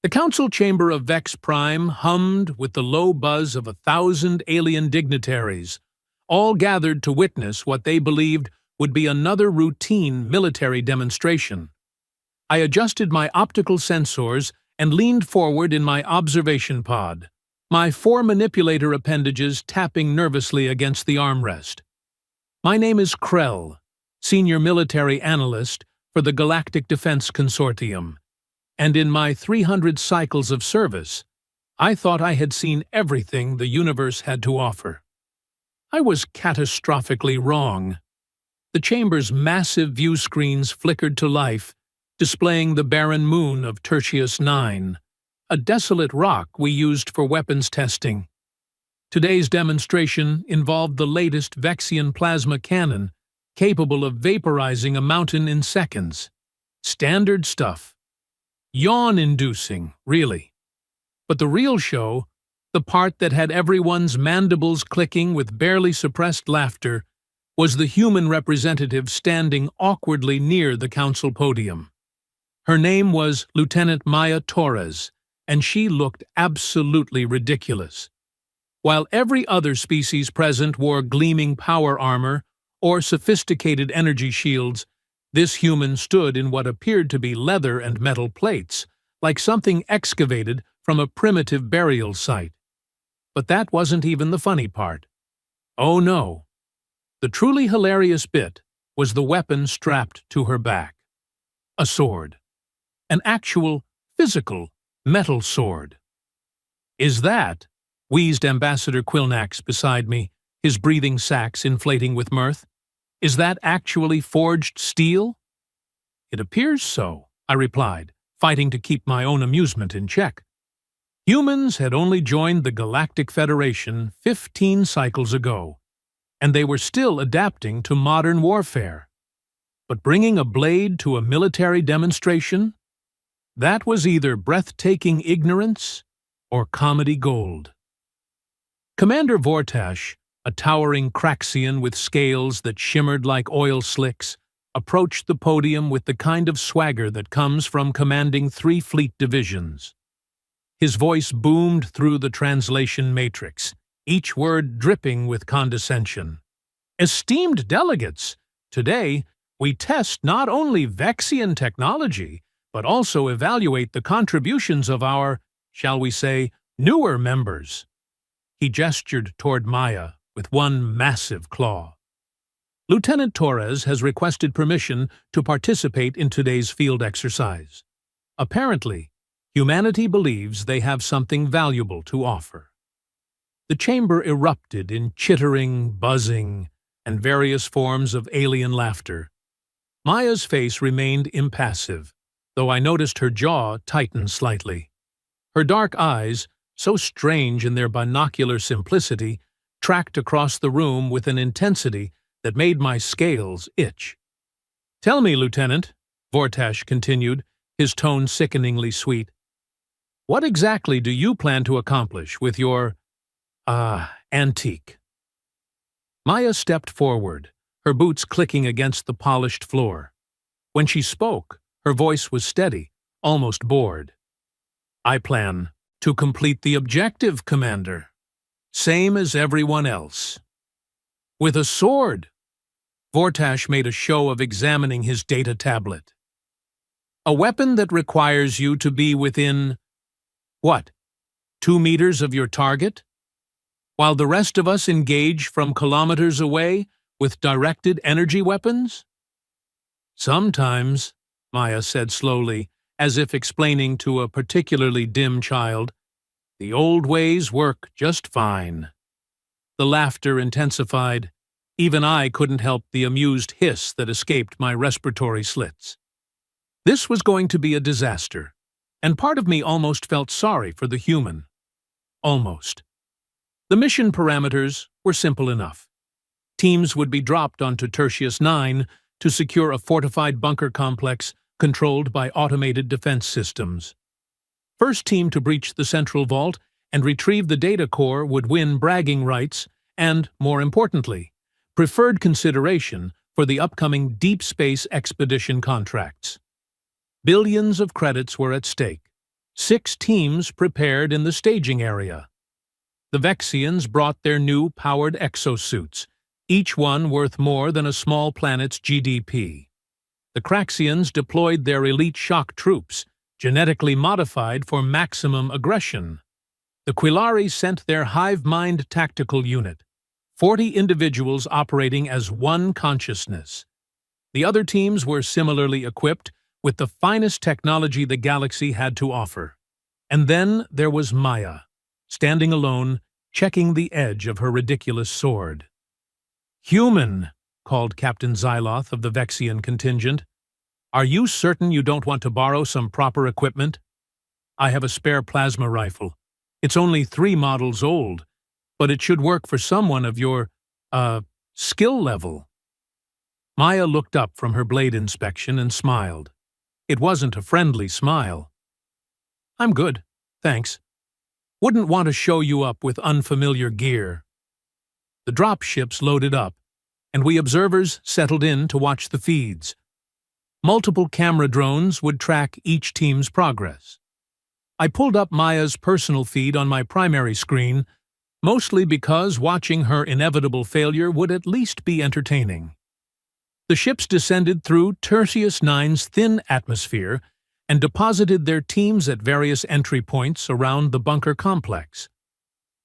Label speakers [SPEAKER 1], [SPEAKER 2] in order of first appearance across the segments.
[SPEAKER 1] The council chamber of Vex Prime hummed with the low buzz of 1,000 alien dignitaries, all gathered to witness what they believed would be another routine military demonstration. I adjusted my optical sensors and leaned forward in my observation pod, my 4 manipulator appendages tapping nervously against the armrest. My name is Krell, Senior Military Analyst for the Galactic Defense Consortium, and in my 300 cycles of service, I thought I had seen everything the universe had to offer. I was catastrophically wrong. The chamber's massive view screens flickered to life, displaying the barren moon of Tertius 9, a desolate rock we used for weapons testing. Today's demonstration involved the latest Vexian plasma cannon, capable of vaporizing a mountain in seconds. Standard stuff. Yawn-inducing, really. But the real show, the part that had everyone's mandibles clicking with barely suppressed laughter, was the human representative standing awkwardly near the council podium. Her name was Lieutenant Maya Torres, and she looked absolutely ridiculous. While every other species present wore gleaming power armor or sophisticated energy shields, this human stood in what appeared to be leather and metal plates, like something excavated from a primitive burial site. But that wasn't even the funny part. Oh no. The truly hilarious bit was the weapon strapped to her back. A sword. An actual, physical, metal sword. "Is that?" wheezed Ambassador Quilnax beside me, his breathing sacs inflating with mirth. "Is that actually forged steel?" "It appears so," I replied, fighting to keep my own amusement in check. Humans had only joined the Galactic Federation 15 cycles ago, and they were still adapting to modern warfare. But bringing a blade to a military demonstration? That was either breathtaking ignorance or comedy gold. Commander Vortash, a towering Craxian with scales that shimmered like oil slicks, approached the podium with the kind of swagger that comes from commanding 3 fleet divisions. His voice boomed through the translation matrix, each word dripping with condescension. "Esteemed delegates, today we test not only Vexian technology, but also evaluate the contributions of our, shall we say, newer members." He gestured toward Maya with one massive claw. "Lieutenant Torres has requested permission to participate in today's field exercise. Apparently, humanity believes they have something valuable to offer." The chamber erupted in chittering, buzzing, and various forms of alien laughter. Maya's face remained impassive, though I noticed her jaw tighten slightly. Her dark eyes, so strange in their binocular simplicity, tracked across the room with an intensity that made my scales itch. "Tell me, Lieutenant," Vortash continued, his tone sickeningly sweet, "what exactly do you plan to accomplish with your, antique?" Maya stepped forward, her boots clicking against the polished floor. When she spoke, her voice was steady, almost bored. "I plan to complete the objective, Commander. Same as everyone else." "With a sword?" Vortash made a show of examining his data tablet. "A weapon that requires you to be within, 2 meters of your target? While the rest of us engage from kilometers away with directed energy weapons?" "Sometimes," Maya said slowly, as if explaining to a particularly dim child, "the old ways work just fine." The laughter intensified. Even I couldn't help the amused hiss that escaped my respiratory slits. This was going to be a disaster, and part of me almost felt sorry for the human. Almost. The mission parameters were simple enough. Teams would be dropped onto Tertius 9 to secure a fortified bunker complex controlled by automated defense systems. First team to breach the central vault and retrieve the data core would win bragging rights and, more importantly, preferred consideration for the upcoming deep space expedition contracts. Billions of credits were at stake, 6 teams prepared in the staging area. The Vexians brought their new powered exosuits, each one worth more than a small planet's GDP. The Craxians deployed their elite shock troops, genetically modified for maximum aggression. The Quillari sent their hive mind tactical unit, 40 individuals operating as one consciousness. The other teams were similarly equipped with the finest technology the galaxy had to offer. And then there was Maya, standing alone, checking the edge of her ridiculous sword. "Human," called Captain Xyloth of the Vexian contingent. "Are you certain you don't want to borrow some proper equipment? I have a spare plasma rifle. It's only 3 models old, but it should work for someone of your, skill level." Maya looked up from her blade inspection and smiled. It wasn't a friendly smile. "I'm good, thanks. Wouldn't want to show you up with unfamiliar gear." The drop ships loaded up, and we observers settled in to watch the feeds. Multiple camera drones would track each team's progress. I pulled up Maya's personal feed on my primary screen, mostly because watching her inevitable failure would at least be entertaining. The ships descended through Tertius IX's thin atmosphere and deposited their teams at various entry points around the bunker complex.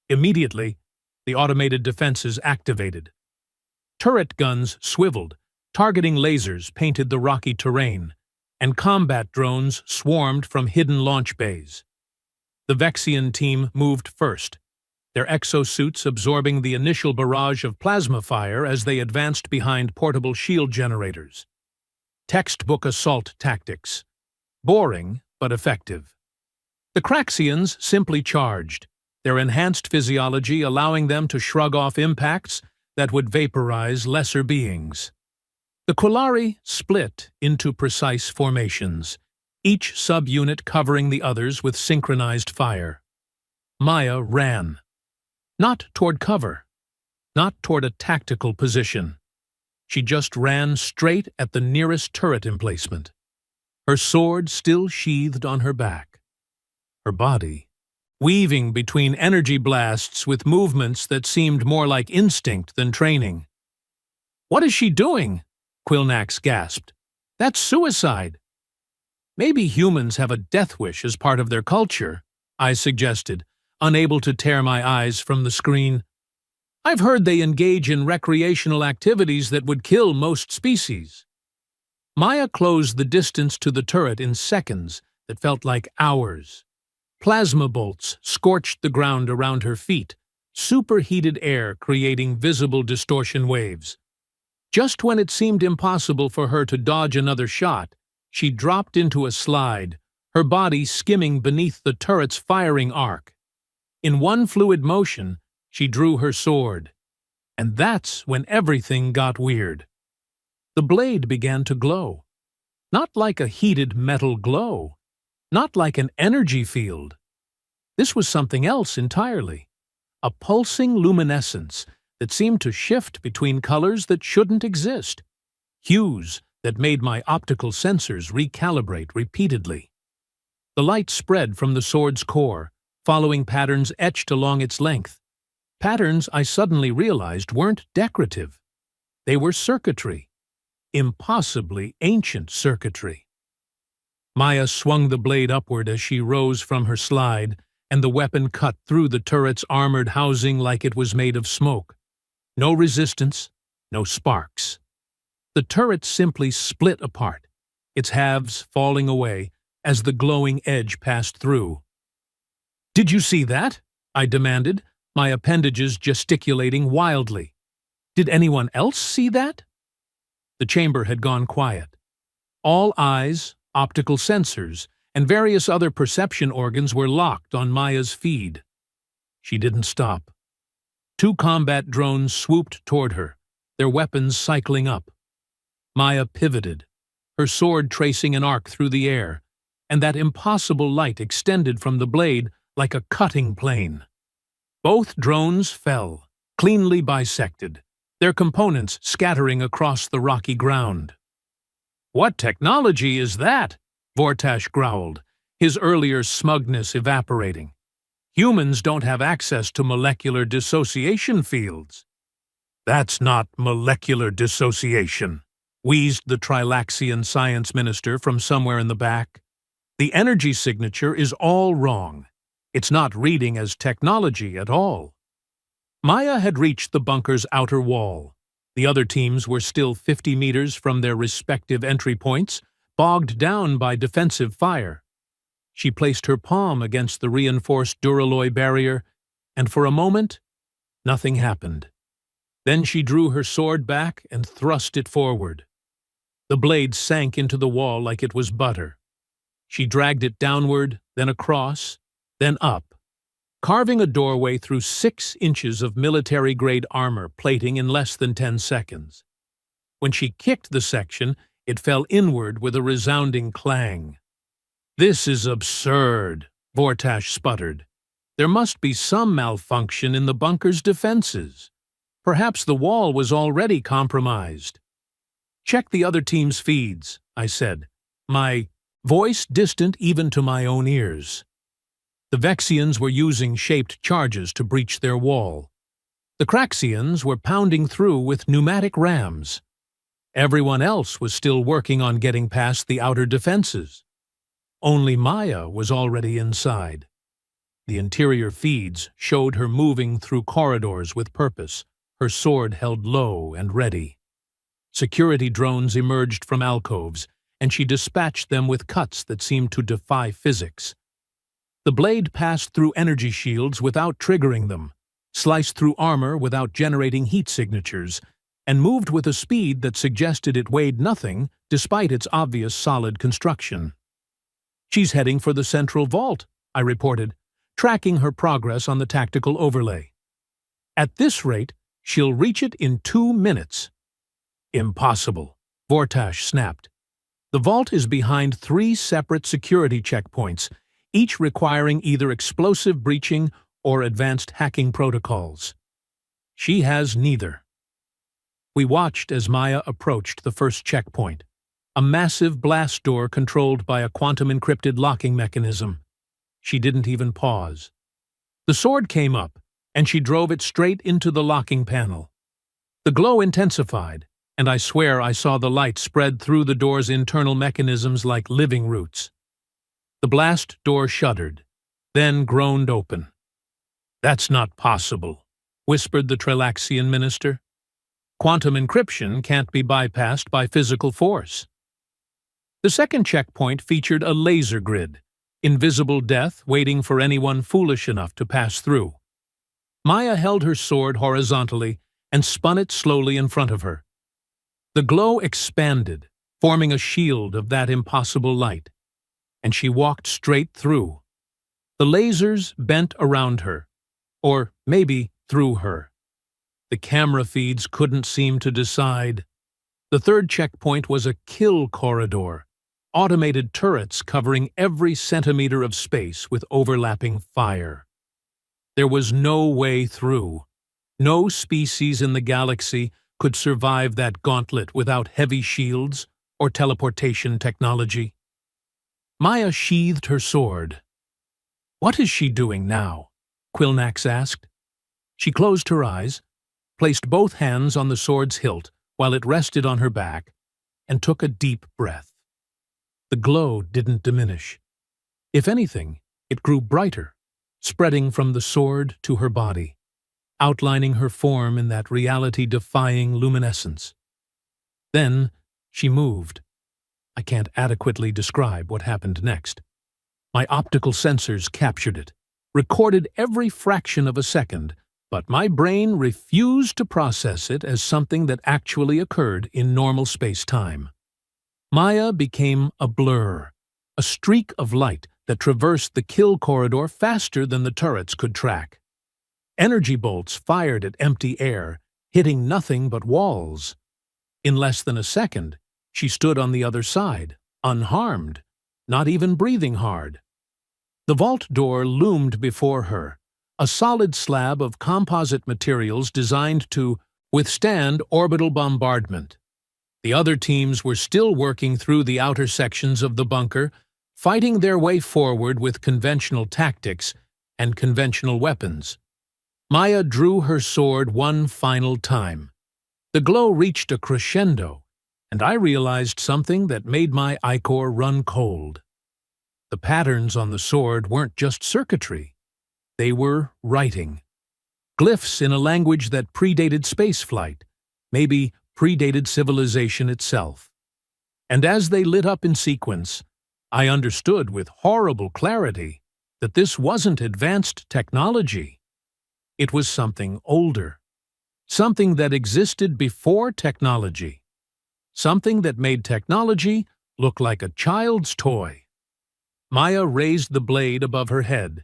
[SPEAKER 1] Immediately, the automated defenses activated. Turret guns swiveled, targeting lasers painted the rocky terrain, and combat drones swarmed from hidden launch bays. The Vexian team moved first, their exosuits absorbing the initial barrage of plasma fire as they advanced behind portable shield generators. Textbook assault tactics. Boring, but effective. The Craxians simply charged, their enhanced physiology allowing them to shrug off impacts that would vaporize lesser beings. The Quillari split into precise formations, each subunit covering the others with synchronized fire. Maya ran. Not toward cover, not toward a tactical position. She just ran straight at the nearest turret emplacement, her sword still sheathed on her back. Her body, weaving between energy blasts with movements that seemed more like instinct than training. "What is she doing?" Quillnax gasped. "That's suicide." "Maybe humans have a death wish as part of their culture," I suggested, unable to tear my eyes from the screen. "I've heard they engage in recreational activities that would kill most species." Maya closed the distance to the turret in seconds that felt like hours. Plasma bolts scorched the ground around her feet, superheated air creating visible distortion waves. Just when it seemed impossible for her to dodge another shot, she dropped into a slide, her body skimming beneath the turret's firing arc. In one fluid motion, she drew her sword. And that's when everything got weird. The blade began to glow. Not like a heated metal glow. Not like an energy field. This was something else entirely. A pulsing luminescence that seemed to shift between colors that shouldn't exist. Hues that made my optical sensors recalibrate repeatedly. The light spread from the sword's core, following patterns etched along its length. Patterns I suddenly realized weren't decorative. They were circuitry. Impossibly ancient circuitry. Maya swung the blade upward as she rose from her slide, and the weapon cut through the turret's armored housing like it was made of smoke. No resistance, no sparks. The turret simply split apart, its halves falling away as the glowing edge passed through. "Did you see that?" I demanded, my appendages gesticulating wildly. "Did anyone else see that?" The chamber had gone quiet. All eyes, optical sensors, and various other perception organs were locked on Maya's feed. She didn't stop. 2 combat drones swooped toward her, their weapons cycling up. Maya pivoted, her sword tracing an arc through the air, and that impossible light extended from the blade like a cutting plane. Both drones fell, cleanly bisected, their components scattering across the rocky ground. "What technology is that?" Vortash growled, his earlier smugness evaporating. Humans don't have access to molecular dissociation fields. That's not molecular dissociation, wheezed the Trilaxian science minister from somewhere in the back. The energy signature is all wrong. It's not reading as technology at all. Maya had reached the bunker's outer wall. The other teams were still 50 meters from their respective entry points, bogged down by defensive fire. She placed her palm against the reinforced duralloy barrier, and for a moment, nothing happened. Then she drew her sword back and thrust it forward. The blade sank into the wall like it was butter. She dragged it downward, then across, then up, carving a doorway through 6 inches of military-grade armor plating in less than 10 seconds. When she kicked the section, it fell inward with a resounding clang. "This is absurd," Vortash sputtered. "There must be some malfunction in the bunker's defenses. Perhaps the wall was already compromised." "Check the other team's feeds," I said, my voice distant even to my own ears. The Vexians were using shaped charges to breach their wall. The Craxians were pounding through with pneumatic rams. Everyone else was still working on getting past the outer defenses. Only Maya was already inside. The interior feeds showed her moving through corridors with purpose, her sword held low and ready. Security drones emerged from alcoves, and she dispatched them with cuts that seemed to defy physics. The blade passed through energy shields without triggering them, sliced through armor without generating heat signatures, and moved with a speed that suggested it weighed nothing despite its obvious solid construction. "She's heading for the central vault," I reported, tracking her progress on the tactical overlay. "At this rate, she'll reach it in 2 minutes." "Impossible," Vortash snapped. "The vault is behind 3 separate security checkpoints, each requiring either explosive breaching or advanced hacking protocols. She has neither." We watched as Maya approached the first checkpoint, a massive blast door controlled by a quantum-encrypted locking mechanism. She didn't even pause. The sword came up, and she drove it straight into the locking panel. The glow intensified, and I swear I saw the light spread through the door's internal mechanisms like living roots. The blast door shuddered, then groaned open. "That's not possible," whispered the Trilaxian minister. "Quantum encryption can't be bypassed by physical force." The second checkpoint featured a laser grid, invisible death waiting for anyone foolish enough to pass through. Maya held her sword horizontally and spun it slowly in front of her. The glow expanded, forming a shield of that impossible light, and she walked straight through. The lasers bent around her, or maybe through her. The camera feeds couldn't seem to decide. The third checkpoint was a kill corridor, automated turrets covering every centimeter of space with overlapping fire. There was no way through. No species in the galaxy could survive that gauntlet without heavy shields or teleportation technology. Maya sheathed her sword. "What is she doing now?" Quilnax asked. She closed her eyes, placed both hands on the sword's hilt while it rested on her back, and took a deep breath. The glow didn't diminish. If anything, it grew brighter, spreading from the sword to her body, outlining her form in that reality-defying luminescence. Then she moved. I can't adequately describe what happened next. My optical sensors captured it, recorded every fraction of a second, but my brain refused to process it as something that actually occurred in normal space-time. Maya became a blur, a streak of light that traversed the kill corridor faster than the turrets could track. Energy bolts fired at empty air, hitting nothing but walls. In less than a second, she stood on the other side, unharmed, not even breathing hard. The vault door loomed before her, a solid slab of composite materials designed to withstand orbital bombardment. The other teams were still working through the outer sections of the bunker, fighting their way forward with conventional tactics and conventional weapons. Maya drew her sword one final time. The glow reached a crescendo, and I realized something that made my ichor run cold. The patterns on the sword weren't just circuitry. They were writing. Glyphs in a language that predated spaceflight, maybe predated civilization itself. And as they lit up in sequence, I understood with horrible clarity that this wasn't advanced technology. It was something older, something that existed before technology, something that made technology look like a child's toy. Maya raised the blade above her head,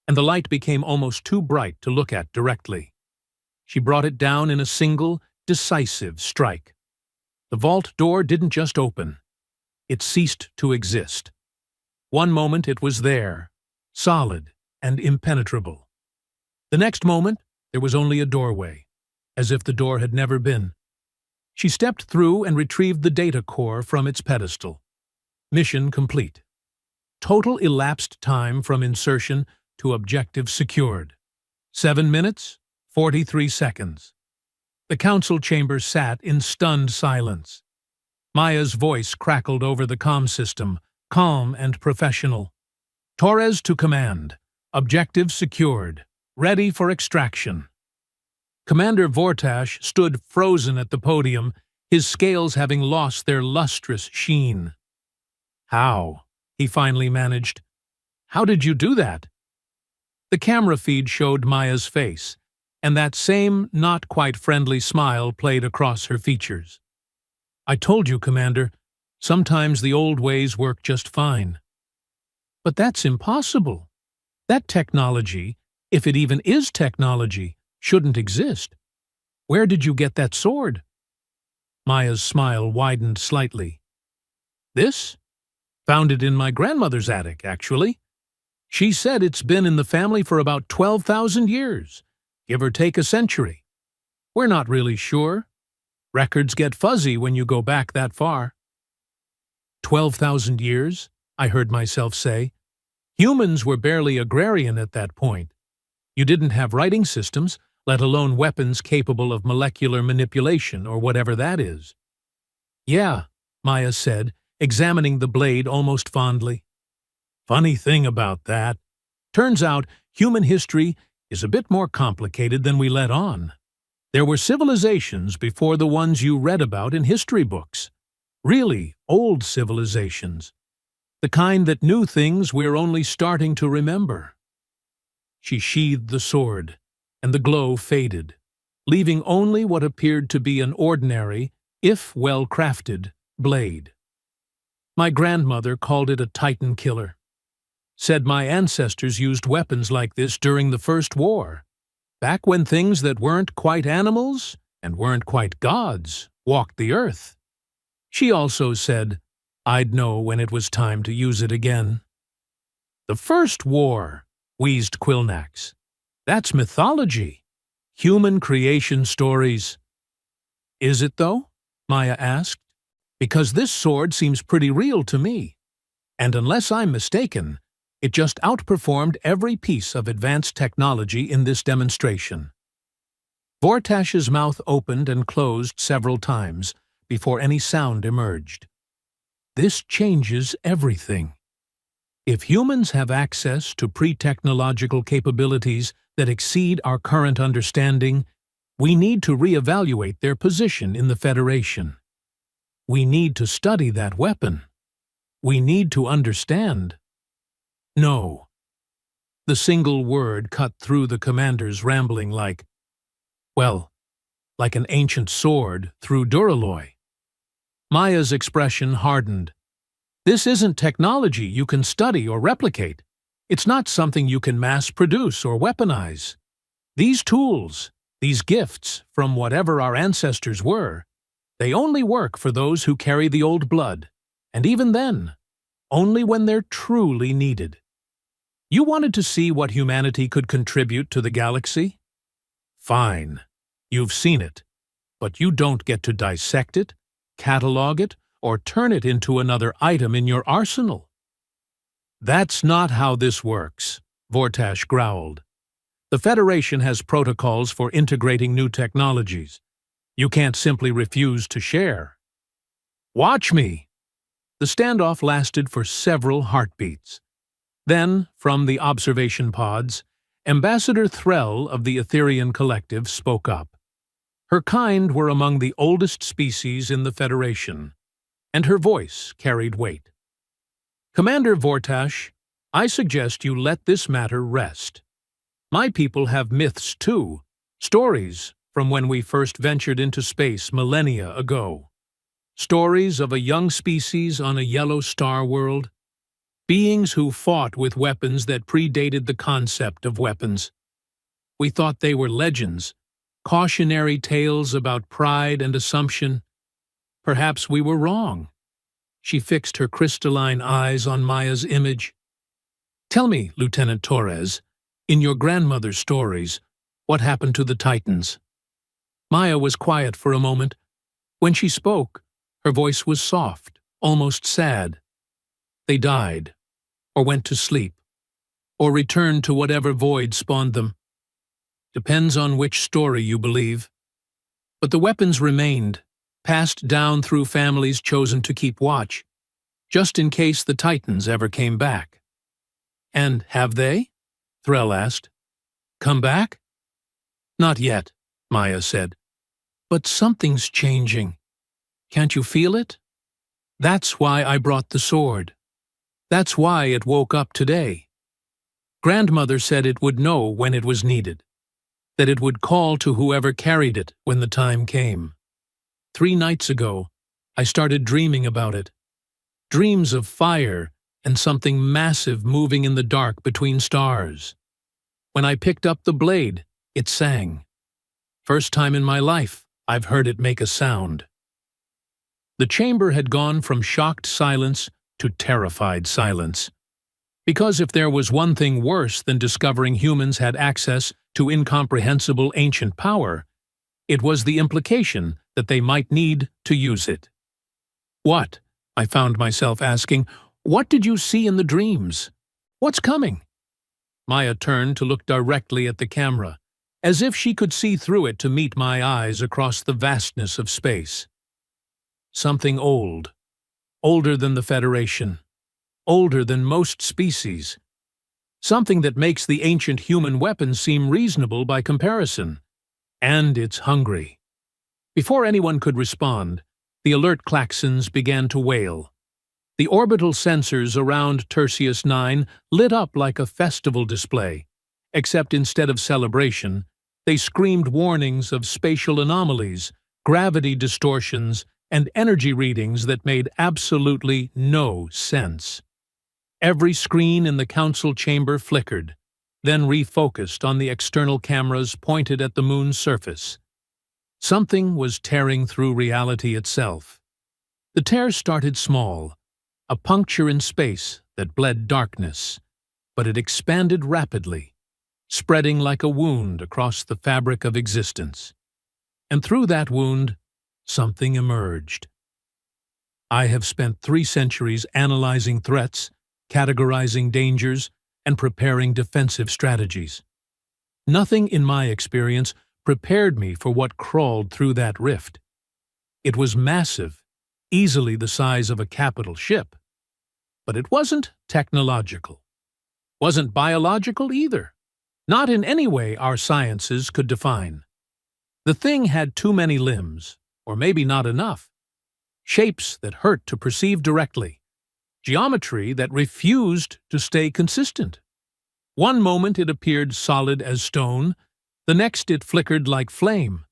[SPEAKER 1] and the light became almost too bright to look at directly. She brought it down in a single, decisive strike. The vault door didn't just open. It ceased to exist. One moment it was there, solid and impenetrable. The next moment, there was only a doorway, as if the door had never been. She stepped through and retrieved the data core from its pedestal. Mission complete. Total elapsed time from insertion to objective secured. 7 minutes, 43 seconds. The council chamber sat in stunned silence. Maya's voice crackled over the comm system, calm and professional. Torres to command. Objective secured. Ready for extraction. Commander Vortash stood frozen at the podium, his scales having lost their lustrous sheen. "How?" he finally managed. "How did you do that?" The camera feed showed Maya's face, and that same not-quite-friendly smile played across her features. "I told you, Commander, sometimes the old ways work just fine." "But that's impossible. That technology, if it even is technology, shouldn't exist. Where did you get that sword?" Maya's smile widened slightly. "This? Found it in my grandmother's attic, actually. She said it's been in the family for about 12,000 years, give or take a century. We're not really sure. Records get fuzzy when you go back that far." 12,000 years, I heard myself say. Humans were barely agrarian at that point. You didn't have writing systems, let alone weapons capable of molecular manipulation or whatever that is. "Yeah," Maya said, examining the blade almost fondly. "Funny thing about that. Turns out human history is a bit more complicated than we let on. There were civilizations before the ones you read about in history books. Really old civilizations. The kind that knew things we're only starting to remember." She sheathed the sword, and the glow faded, leaving only what appeared to be an ordinary, if well-crafted, blade. My grandmother called it a Titan killer. Said my ancestors used weapons like this during the First War, back when things that weren't quite animals and weren't quite gods walked the earth. She also said I'd know when it was time to use it again. "The First War," wheezed Quilnax. "That's mythology. Human creation stories." "Is it, though?" Maya asked. "Because this sword seems pretty real to me. And unless I'm mistaken, it just outperformed every piece of advanced technology in this demonstration." Vortash's mouth opened and closed several times before any sound emerged. "This changes everything. If humans have access to pre-technological capabilities that exceed our current understanding, we need to reevaluate their position in the Federation. We need to study that weapon. We need to understand." "No." The single word cut through the commander's rambling like an ancient sword through duralloy. Maya's expression hardened. "This isn't technology you can study or replicate. It's not something you can mass-produce or weaponize. These tools, these gifts from whatever our ancestors were, they only work for those who carry the old blood, and even then, only when they're truly needed. You wanted to see what humanity could contribute to the galaxy? Fine. You've seen it. But you don't get to dissect it, catalog it, or turn it into another item in your arsenal. "That's not how this works," Vortash growled. "The Federation has protocols for integrating new technologies. You can't simply refuse to share." "Watch me!" The standoff lasted for several heartbeats. Then, from the observation pods, Ambassador Threll of the Etherian Collective spoke up. Her kind were among the oldest species in the Federation, and her voice carried weight. "Commander Vortash, I suggest you let this matter rest. My people have myths too, stories from when we first ventured into space millennia ago. Stories of a young species on a yellow star world, beings who fought with weapons that predated the concept of weapons. We thought they were legends, cautionary tales about pride and assumption. Perhaps we were wrong." She fixed her crystalline eyes on Maya's image. "Tell me, Lieutenant Torres, in your grandmother's stories, what happened to the Titans?" Maya was quiet for a moment. When she spoke, her voice was soft, almost sad. "They died, or went to sleep, or returned to whatever void spawned them. Depends on which story you believe. But the weapons remained, passed down through families chosen to keep watch, just in case the Titans ever came back." "And have they?" Threll asked. "Come back?" "Not yet," Maya said. "But something's changing. Can't you feel it? That's why I brought the sword. That's why it woke up today. Grandmother said it would know when it was needed, that it would call to whoever carried it when the time came. 3 nights ago, I started dreaming about it. Dreams of fire and something massive moving in the dark between stars. When I picked up the blade, it sang. First time in my life I've heard it make a sound." The chamber had gone from shocked silence to terrified silence. Because if there was one thing worse than discovering humans had access to incomprehensible ancient power, it was the implication that they might need to use it. "What?" I found myself asking. "What did you see in the dreams? What's coming?" Maya turned to look directly at the camera, as if she could see through it to meet my eyes across the vastness of space. "Something old. Older than the Federation. Older than most species. Something that makes the ancient human weapons seem reasonable by comparison. And it's hungry." Before anyone could respond, the alert klaxons began to wail. The orbital sensors around Tertius 9 lit up like a festival display, except instead of celebration, they screamed warnings of spatial anomalies, gravity distortions, and energy readings that made absolutely no sense. Every screen in the council chamber flickered, then refocused on the external cameras pointed at the moon's surface. Something was tearing through reality itself. The tear started small, a puncture in space that bled darkness, but it expanded rapidly, spreading like a wound across the fabric of existence. And through that wound, something emerged. I have spent 3 centuries analyzing threats, categorizing dangers, and preparing defensive strategies. Nothing in my experience prepared me for what crawled through that rift. It was massive, easily the size of a capital ship. But it wasn't technological. Wasn't biological either. Not in any way our sciences could define. The thing had too many limbs, or maybe not enough. Shapes that hurt to perceive directly. Geometry that refused to stay consistent. One moment it appeared solid as stone, the next it flickered like flame,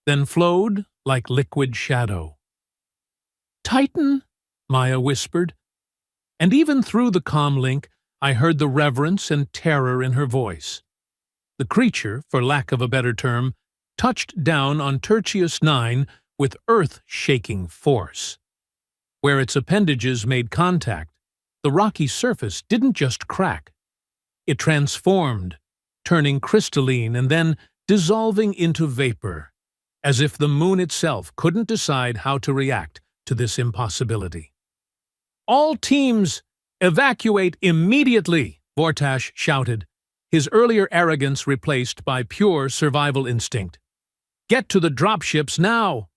[SPEAKER 1] then flowed like liquid shadow. "Titan," Maya whispered, and even through the comm link I heard the reverence and terror in her voice. The creature, for lack of a better term, touched down on Tertius 9 with earth-shaking force. Where its appendages made contact, the rocky surface didn't just crack. It transformed, turning crystalline and then dissolving into vapor, as if the moon itself couldn't decide how to react to this impossibility. "All teams, "Evacuate immediately!" Vortash shouted, his earlier arrogance replaced by pure survival instinct. "Get to the dropships now!"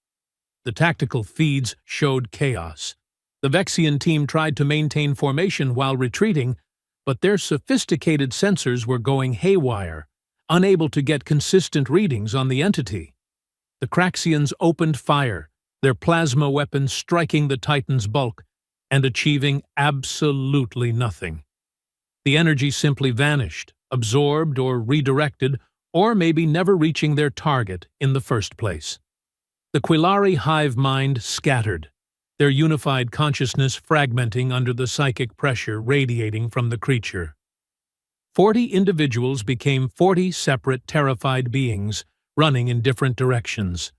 [SPEAKER 1] The tactical feeds showed chaos. The Vexian team tried to maintain formation while retreating, but their sophisticated sensors were going haywire, unable to get consistent readings on the entity. The Craxians opened fire, their plasma weapons striking the Titan's bulk and achieving absolutely nothing. The energy simply vanished, absorbed or redirected, or maybe never reaching their target in the first place. The Quillari hive mind scattered, their unified consciousness fragmenting under the psychic pressure radiating from the creature. 40 individuals became 40 separate terrified beings, running in different directions.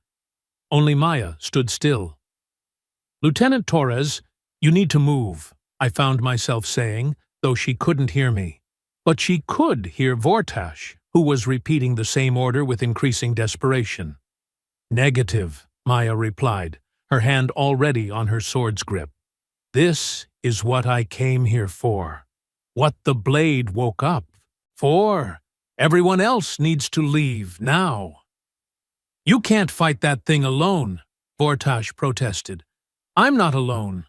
[SPEAKER 1] Only Maya stood still. "Lieutenant Torres, you need to move," I found myself saying, though she couldn't hear me. But she could hear Vortash, who was repeating the same order with increasing desperation. "Negative," Maya replied, her hand already on her sword's grip. "This is what I came here for. What the blade woke up for. Everyone else needs to leave now." "You can't fight that thing alone," Vortash protested. "I'm not alone.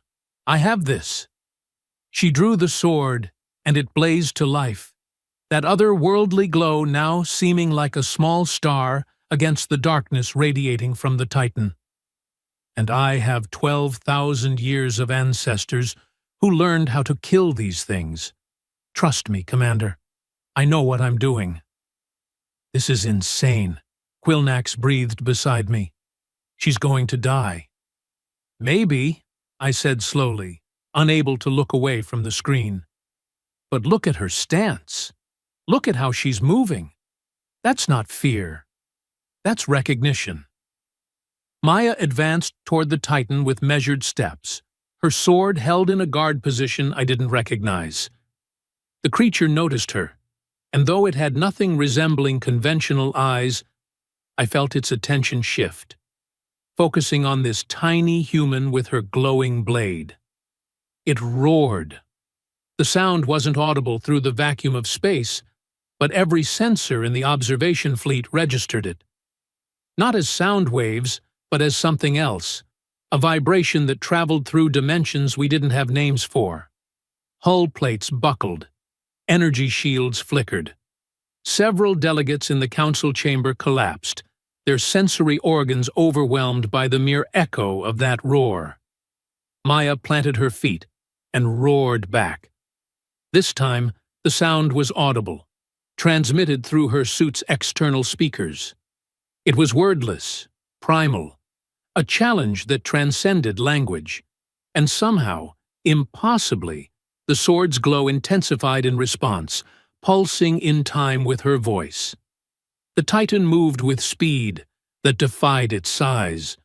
[SPEAKER 1] I have this." She drew the sword, and it blazed to life, that otherworldly glow now seeming like a small star against the darkness radiating from the Titan. "And I have 12,000 years of ancestors who learned how to kill these things. Trust me, Commander. I know what I'm doing." "This is insane," Quillnax breathed beside me. "She's going to die." "Maybe," I said slowly, unable to look away from the screen. "But look at her stance. Look at how she's moving. That's not fear. That's recognition." Maya advanced toward the Titan with measured steps, her sword held in a guard position I didn't recognize. The creature noticed her, and though it had nothing resembling conventional eyes, I felt its attention shift, focusing on this tiny human with her glowing blade. It roared. The sound wasn't audible through the vacuum of space, but every sensor in the observation fleet registered it. Not as sound waves, but as something else, a vibration that traveled through dimensions we didn't have names for. Hull plates buckled. Energy shields flickered. Several delegates in the council chamber collapsed, their sensory organs overwhelmed by the mere echo of that roar. Maya planted her feet and roared back. This time, the sound was audible, transmitted through her suit's external speakers. It was wordless, primal, a challenge that transcended language, and somehow, impossibly, the sword's glow intensified in response, pulsing in time with her voice. The Titan moved with speed that defied its size,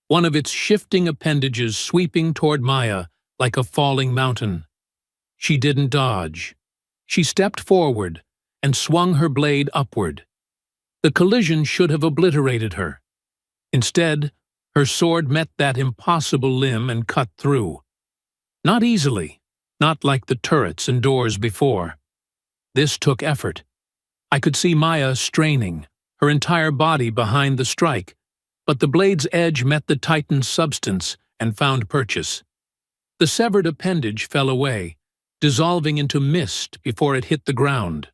[SPEAKER 1] one of its shifting appendages sweeping toward Maya like a falling mountain. She didn't dodge. She stepped forward and swung her blade upward. The collision should have obliterated her. Instead, her sword met that impossible limb and cut through. Not easily, not like the turrets and doors before. This took effort. I could see Maya straining, her entire body behind the strike, but the blade's edge met the Titan's substance and found purchase. The severed appendage fell away, dissolving into mist before it hit the ground.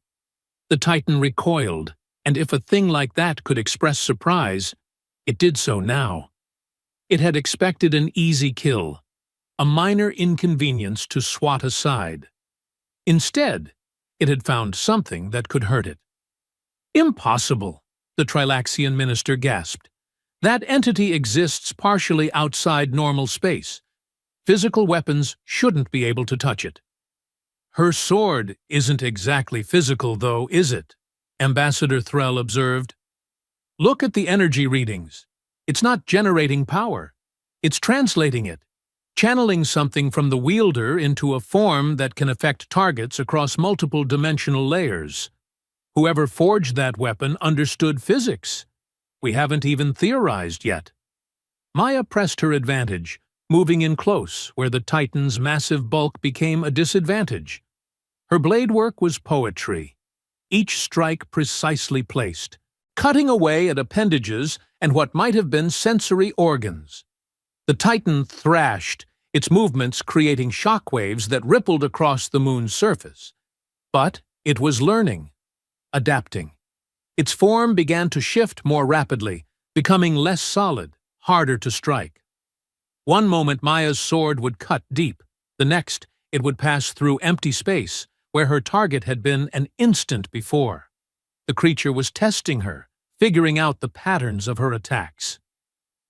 [SPEAKER 1] The Titan recoiled, and if a thing like that could express surprise, it did so now. It had expected an easy kill, a minor inconvenience to swat aside. Instead, it had found something that could hurt it. "Impossible," the Trilaxian minister gasped. "That entity exists partially outside normal space. Physical weapons shouldn't be able to touch it." "Her sword isn't exactly physical, though, is it?" Ambassador Threll observed. "Look at the energy readings. It's not generating power. It's translating it, channeling something from the wielder into a form that can affect targets across multiple dimensional layers. Whoever forged that weapon understood physics. We haven't even theorized yet." Maya pressed her advantage, moving in close where the Titan's massive bulk became a disadvantage. Her blade work was poetry, each strike precisely placed, cutting away at appendages and what might have been sensory organs. The Titan thrashed, its movements creating shockwaves that rippled across the moon's surface. But it was learning, adapting. Its form began to shift more rapidly, becoming less solid, harder to strike. One moment Maya's sword would cut deep, the next it would pass through empty space, where her target had been an instant before. The creature was testing her, figuring out the patterns of her attacks.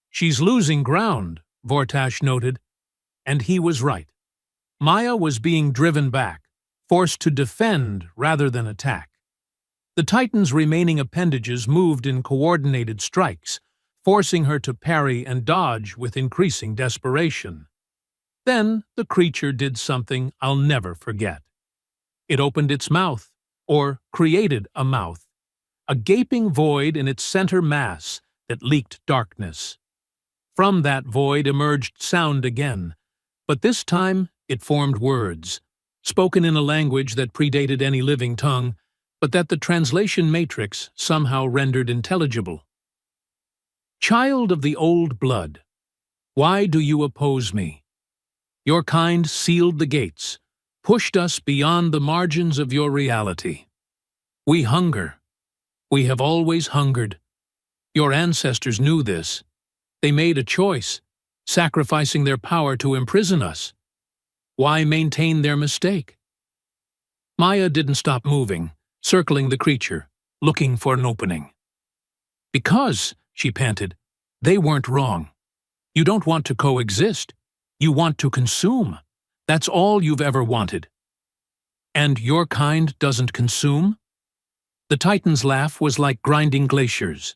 [SPEAKER 1] "She's losing ground," Vortash noted, and he was right. Maya was being driven back, forced to defend rather than attack. The Titan's remaining appendages moved in coordinated strikes, forcing her to parry and dodge with increasing desperation. Then the creature did something I'll never forget. It opened its mouth, or created a mouth, a gaping void in its center mass that leaked darkness. From that void emerged sound again, but this time it formed words, spoken in a language that predated any living tongue, but that the translation matrix somehow rendered intelligible. "Child of the old blood, why do you oppose me? Your kind sealed the gates, pushed us beyond the margins of your reality. We hunger. We have always hungered. Your ancestors knew this. They made a choice, sacrificing their power to imprison us. Why maintain their mistake?" Maya didn't stop moving, circling the creature, looking for an opening. "Because," she panted, "they weren't wrong. You don't want to coexist. You want to consume. That's all you've ever wanted. And your kind doesn't consume?" The Titan's laugh was like grinding glaciers.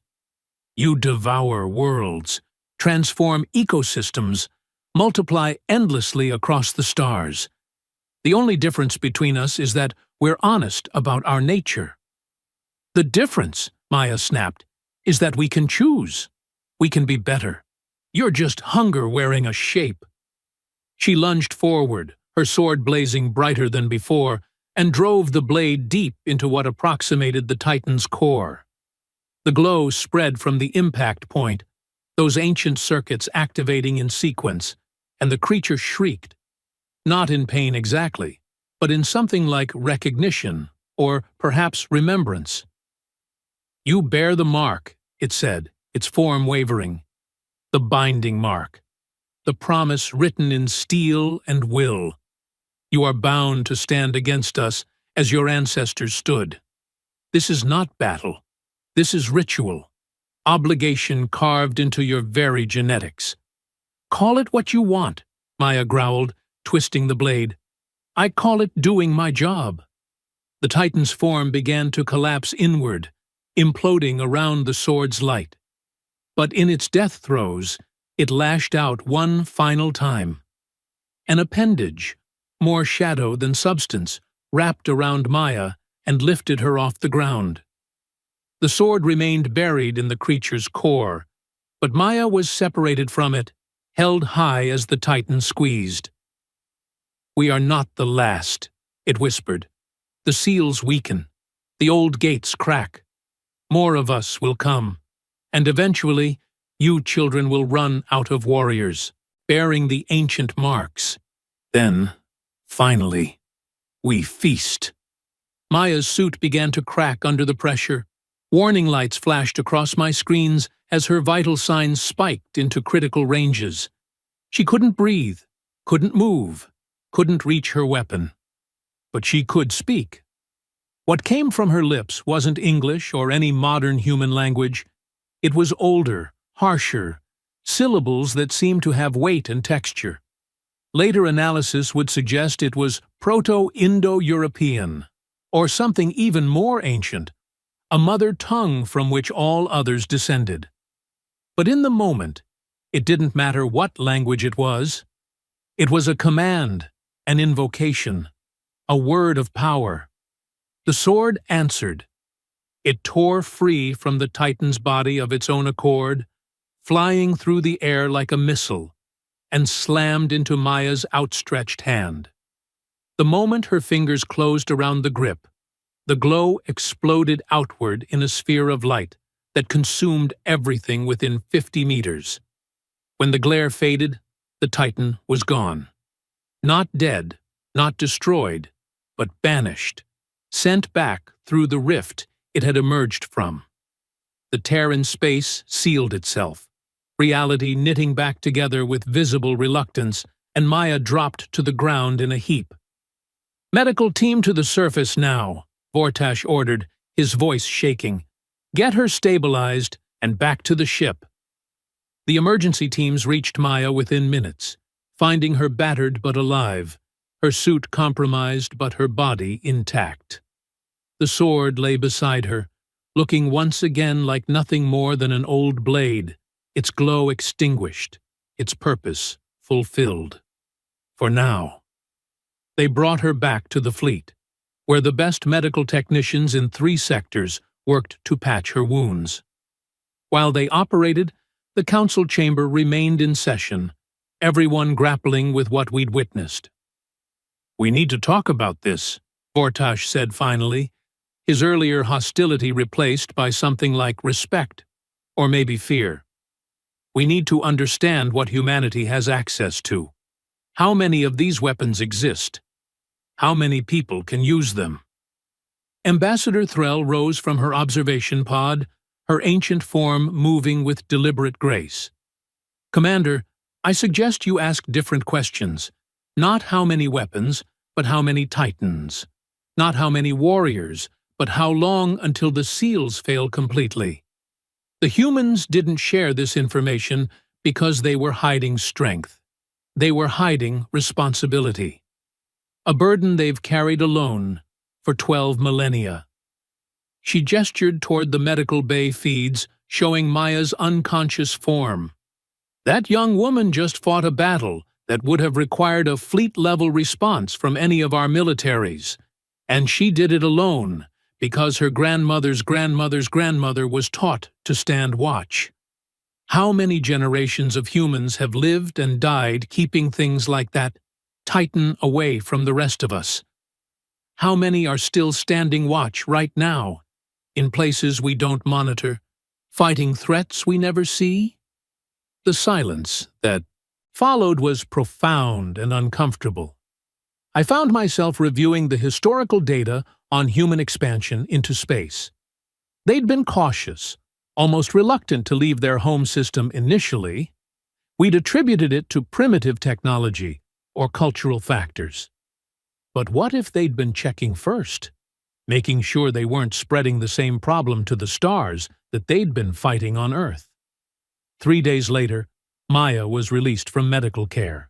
[SPEAKER 1] "You devour worlds, transform ecosystems, multiply endlessly across the stars. The only difference between us is that we're honest about our nature." "The difference," Maya snapped, "is that we can choose. We can be better. You're just hunger wearing a shape." She lunged forward, her sword blazing brighter than before, and drove the blade deep into what approximated the Titan's core. The glow spread from the impact point, those ancient circuits activating in sequence, and the creature shrieked. Not in pain exactly, but in something like recognition, or perhaps remembrance. "You bear the mark," it said, its form wavering. "The binding mark. The promise written in steel and will. You are bound to stand against us as your ancestors stood. This is not battle. This is ritual. Obligation carved into your very genetics." "Call it what you want," Maya growled, twisting the blade. "I call it doing my job." The Titan's form began to collapse inward, imploding around the sword's light. But in its death throes, it lashed out one final time. An appendage, more shadow than substance, wrapped around Maya and lifted her off the ground. The sword remained buried in the creature's core, but Maya was separated from it, held high as the Titan squeezed. "We are not the last," it whispered. "The seals weaken. The old gates crack. More of us will come, and eventually you children will run out of warriors, bearing the ancient marks. Then, finally, we feast." Maya's suit began to crack under the pressure. Warning lights flashed across my screens as her vital signs spiked into critical ranges. She couldn't breathe, couldn't move, couldn't reach her weapon. But she could speak. What came from her lips wasn't English or any modern human language. It was older, harsher, syllables that seemed to have weight and texture. Later analysis would suggest it was Proto-Indo-European, or something even more ancient, a mother tongue from which all others descended. But in the moment, it didn't matter what language it was. It was a command, an invocation, a word of power. The sword answered. It tore free from the Titan's body of its own accord, flying through the air like a missile, and slammed into Maya's outstretched hand. The moment her fingers closed around the grip, the glow exploded outward in a sphere of light that consumed everything within 50 meters. When the glare faded, the Titan was gone. Not dead, not destroyed, but banished, sent back through the rift it had emerged from. The tear in space sealed itself, reality knitting back together with visible reluctance, and Maya dropped to the ground in a heap. "Medical team to the surface now," Vortash ordered, his voice shaking. "Get her stabilized and back to the ship." The emergency teams reached Maya within minutes, finding her battered but alive, her suit compromised but her body intact. The sword lay beside her, looking once again like nothing more than an old blade, its glow extinguished, its purpose fulfilled. For now. They brought her back to the fleet, where the best medical technicians in 3 sectors worked to patch her wounds. While they operated, the council chamber remained in session, everyone grappling with what we'd witnessed. "We need to talk about this," Vortash said finally, his earlier hostility replaced by something like respect, or maybe fear. "We need to understand what humanity has access to. How many of these weapons exist? How many people can use them?" Ambassador Threll rose from her observation pod, her ancient form moving with deliberate grace. "Commander, I suggest you ask different questions. Not how many weapons, but how many Titans. Not how many warriors, but how long until the seals fail completely. The humans didn't share this information because they were hiding strength. They were hiding responsibility. A burden they've carried alone for 12 millennia. She gestured toward the medical bay feeds, showing Maya's unconscious form. "That young woman just fought a battle that would have required a fleet-level response from any of our militaries, and she did it alone because her grandmother's grandmother's grandmother was taught to stand watch. How many generations of humans have lived and died keeping things like that Titan away from the rest of us? How many are still standing watch right now, in places we don't monitor, fighting threats we never see?" The silence that followed was profound and uncomfortable. I found myself reviewing the historical data on human expansion into space. They'd been cautious, almost reluctant to leave their home system initially. We'd attributed it to primitive technology or cultural factors. But what if they'd been checking first, making sure they weren't spreading the same problem to the stars that they'd been fighting on Earth? 3 days later, Maya was released from medical care.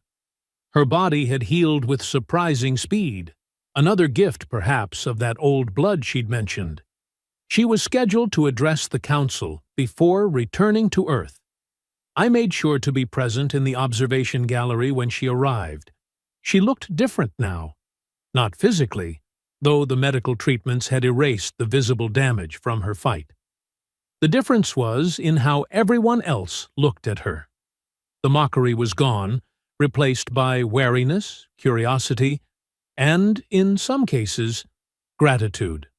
[SPEAKER 1] Her body had healed with surprising speed, another gift, perhaps, of that old blood she'd mentioned. She was scheduled to address the council before returning to Earth. I made sure to be present in the observation gallery when she arrived. She looked different now. Not physically, though the medical treatments had erased the visible damage from her fight. The difference was in how everyone else looked at her. The mockery was gone, replaced by wariness, curiosity, and, in some cases, gratitude.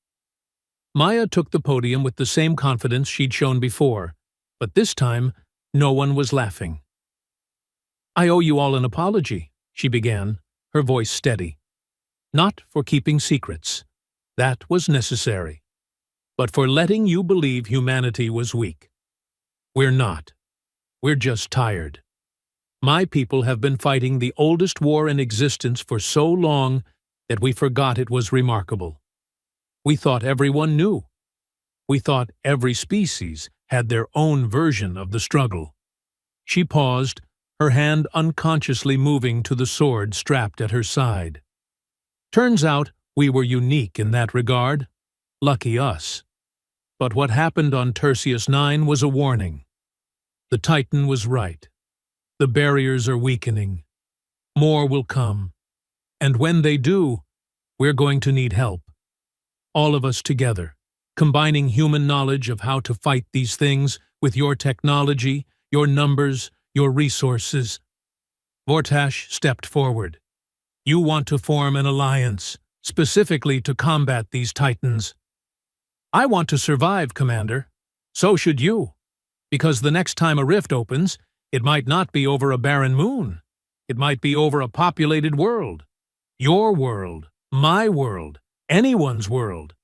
[SPEAKER 1] Maya took the podium with the same confidence she'd shown before, but this time no one was laughing. "I owe you all an apology," she began, her voice steady. "Not for keeping secrets. That was necessary. But for letting you believe humanity was weak. We're not. We're just tired. My people have been fighting the oldest war in existence for so long that we forgot it was remarkable. We thought everyone knew. We thought every species had their own version of the struggle." She paused, her hand unconsciously moving to the sword strapped at her side. "Turns out we were unique in that regard. Lucky us. But what happened on Tertius 9 was a warning. The Titan was right. The barriers are weakening. More will come. And when they do, we're going to need help. All of us together, combining human knowledge of how to fight these things with your technology, your numbers, your resources. Vortash stepped forward. You want to form an alliance, specifically to combat these titans. I want to survive, Commander. So should you. Because the next time a rift opens, it might not be over a barren moon. It might be over a populated world. Your world, my world, anyone's world.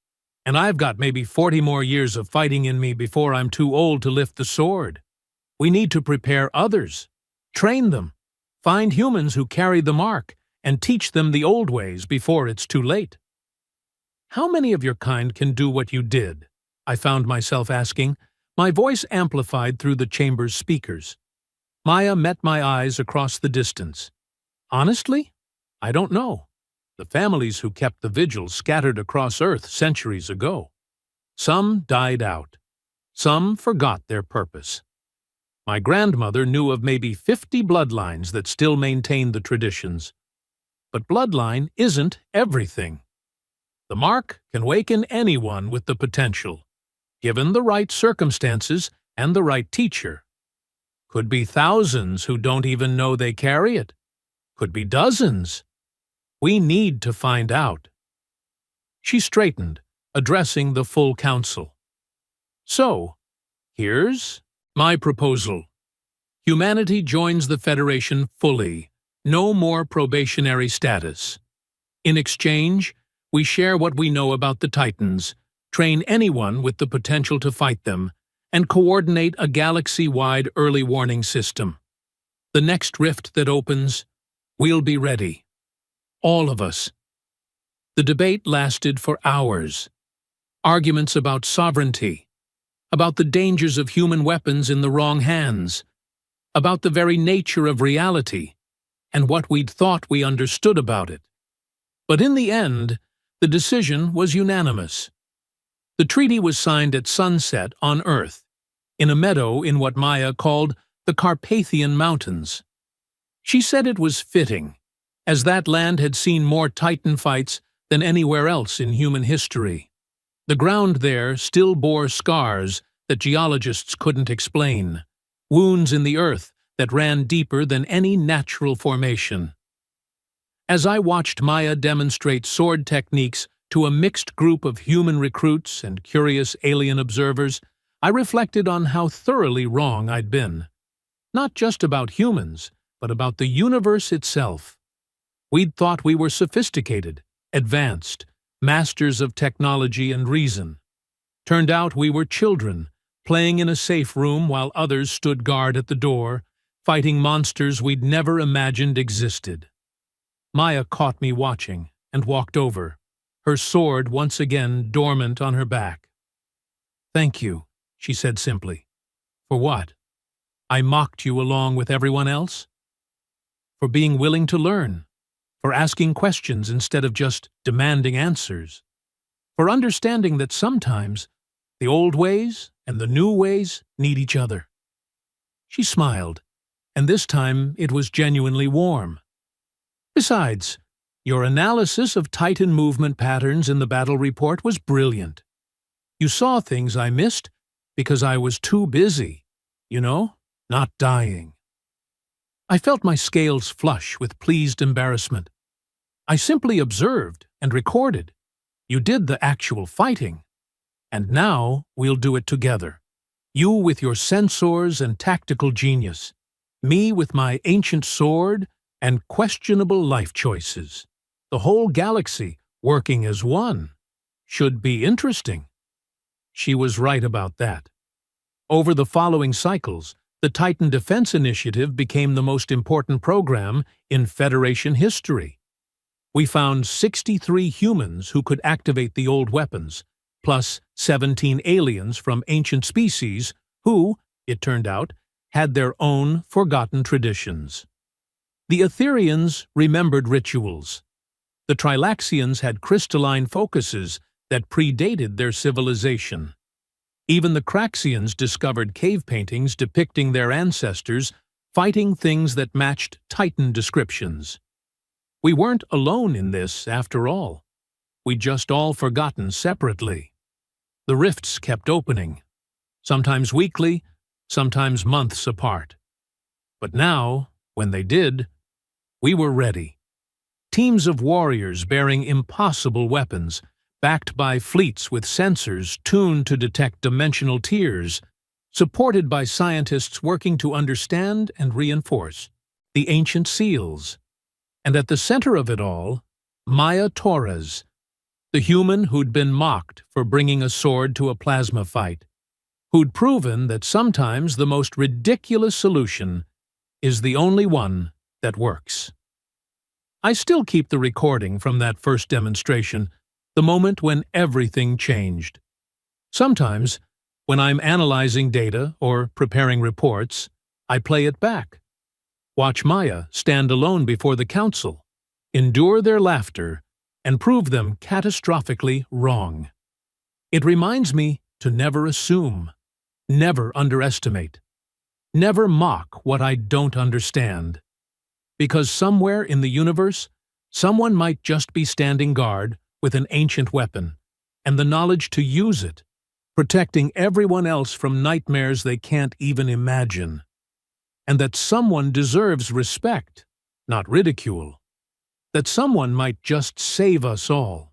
[SPEAKER 1] And I've got maybe 40 more years of fighting in me before I'm too old to lift the sword. We need to prepare others, train them, find humans who carry the mark, and teach them the old ways before it's too late. How many of your kind can do what you did? I found myself asking, my voice amplified through the chamber's speakers. Maya met my eyes across the distance. Honestly, I don't know. The families who kept the vigil scattered across Earth centuries ago. Some died out. Some forgot their purpose. My grandmother knew of maybe 50 bloodlines that still maintained the traditions. But bloodline isn't everything. The mark can waken anyone with the potential, given the right circumstances and the right teacher. Could be thousands who don't even know they carry it. Could be dozens. We need to find out. She straightened, addressing the full council. So, here's my proposal. Humanity joins the Federation fully. No more probationary status. In exchange, we share what we know about the Titans, train anyone with the potential to fight them, and coordinate a galaxy-wide early warning system. The next rift that opens, we'll be ready. All of us. The debate lasted for hours. Arguments about sovereignty, about the dangers of human weapons in the wrong hands, about the very nature of reality, and what we'd thought we understood about it. But in the end, the decision was unanimous. The treaty was signed at sunset on Earth, in a meadow in what Maya called the Carpathian Mountains. She said it was fitting, as that land had seen more Titan fights than anywhere else in human history. The ground there still bore scars that geologists couldn't explain, wounds in the earth that ran deeper than any natural formation. As I watched Maya demonstrate sword techniques to a mixed group of human recruits and curious alien observers, I reflected on how thoroughly wrong I'd been. Not just about humans, but about the universe itself. We'd thought we were sophisticated, advanced, masters of technology and reason. Turned out we were children, playing in a safe room while others stood guard at the door, fighting monsters we'd never imagined existed. Maya caught me watching and walked over, her sword once again dormant on her back. "Thank you," she said simply. "For what? I mocked you along with everyone else?" "For being willing to learn. For asking questions instead of just demanding answers. For understanding that sometimes the old ways and the new ways need each other." She smiled, and this time it was genuinely warm. "Besides, your analysis of Titan movement patterns in the battle report was brilliant. You saw things I missed because I was too busy, not dying." I felt my scales flush with pleased embarrassment. "I simply observed and recorded. You did the actual fighting. And now we'll do it together. You with your sensors and tactical genius. Me with my ancient sword and questionable life choices. The whole galaxy working as one. Should be interesting." She was right about that. Over the following cycles, the Titan Defense Initiative became the most important program in Federation history. We found 63 humans who could activate the old weapons, plus 17 aliens from ancient species who, it turned out, had their own forgotten traditions. The Etherians remembered rituals. The Trilaxians had crystalline focuses that predated their civilization. Even the Craxians discovered cave paintings depicting their ancestors fighting things that matched Titan descriptions. We weren't alone in this, after all. We'd just all forgotten separately. The rifts kept opening, sometimes weekly, sometimes months apart. But now, when they did, We were ready. Teams of warriors bearing impossible weapons, backed by fleets with sensors tuned to detect dimensional tiers, supported by scientists working to understand and reinforce the ancient seals. And at the center of it all, Maya Torres, the human who'd been mocked for bringing a sword to a plasma fight, who'd proven that sometimes the most ridiculous solution is the only one that works. I still keep the recording from that first demonstration, the moment when everything changed. Sometimes, when I'm analyzing data or preparing reports, I play it back. Watch Maya stand alone before the council, endure their laughter, and prove them catastrophically wrong. It reminds me to never assume, never underestimate, never mock what I don't understand. Because somewhere in the universe, someone might just be standing guard with an ancient weapon, and the knowledge to use it, protecting everyone else from nightmares they can't even imagine. And that someone deserves respect, not ridicule. That someone might just save us all.